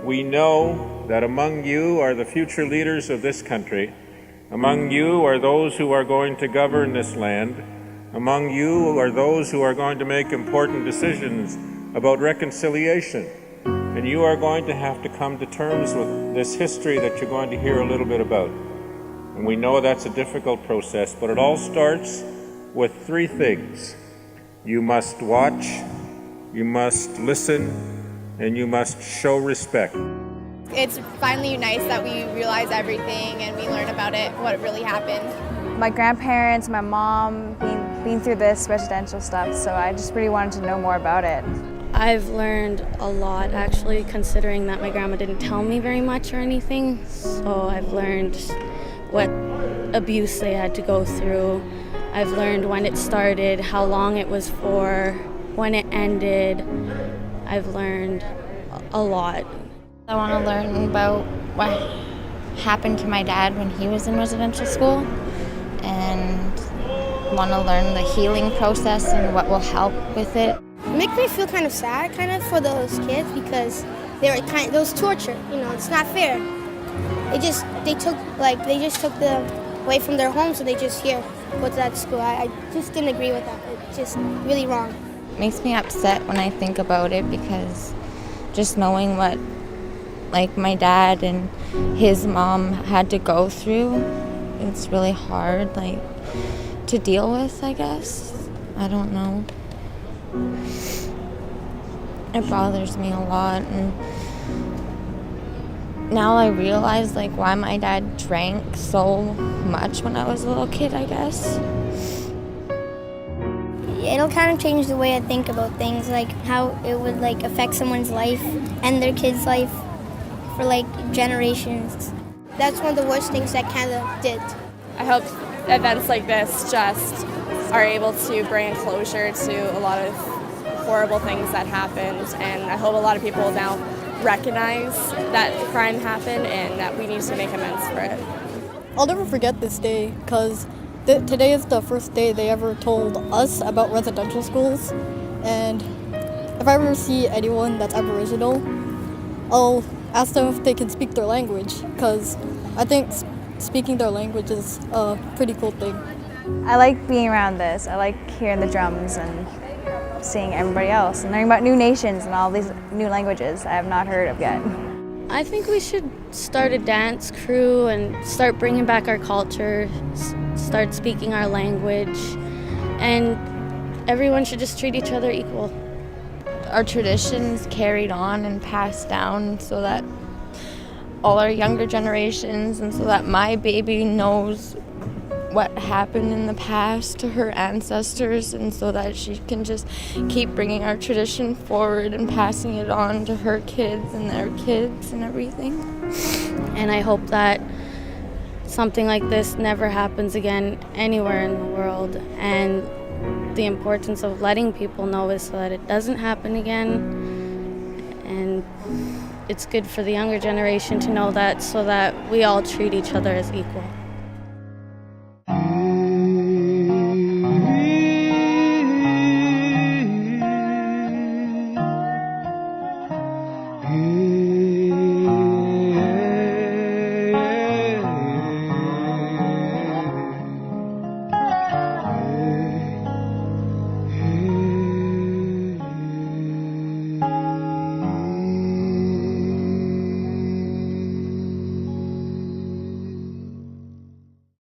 We know that among you are the future leaders of this country. Among you are those who are going to govern this land. Among you are those who are going to make important decisions about reconciliation. And you are going to have to come to terms with this history that you're going to hear a little bit about. And we know that's a difficult process, but it all starts with three things. You must watch, you must listen, and you must show respect. It's finally nice that we realize everything and we learn about it, what really happened. My grandparents, my mom, been through this residential stuff, so I just really wanted to know more about it. I've learned a lot, actually, considering that my grandma didn't tell me very much or anything. So I've learned what abuse they had to go through. I've learned when it started, how long it was for, when it ended. I've learned a lot. I want to learn about what happened to my dad when he was in residential school, and want to learn the healing process and what will help with it. It makes me feel kind of sad, for those kids, because they were it was torture. It's not fair. They just took them away from their homes, so they just go to that school. I just didn't agree with that. It's just really wrong. It makes me upset when I think about it, because just knowing what my dad and his mom had to go through, it's really hard to deal with, I guess. I don't know. It bothers me a lot, and now I realize why my dad drank so much when I was a little kid, I guess. It'll kind of change the way I think about things, how it would affect someone's life and their kid's life for generations. That's one of the worst things that Canada did. I hope events like this just are able to bring closure to a lot of horrible things that happened, and I hope a lot of people now recognize that crime happened and that we need to make amends for it. I'll never forget this day, because today is the first day they ever told us about residential schools, and if I ever see anyone that's Aboriginal, I'll ask them if they can speak their language, because I think speaking their language is a pretty cool thing. I like being around this. I like hearing the drums and seeing everybody else and learning about new nations and all these new languages I have not heard of yet. I think we should start a dance crew and start bringing back our culture, start speaking our language, and everyone should just treat each other equal. Our traditions carried on and passed down so that all our younger generations, and so that my baby knows what happened in the past to her ancestors, and so that she can just keep bringing our tradition forward and passing it on to her kids and their kids and everything. And I hope that something like this never happens again anywhere in the world, and the importance of letting people know is so that it doesn't happen again, and it's good for the younger generation to know that, so that we all treat each other as equal.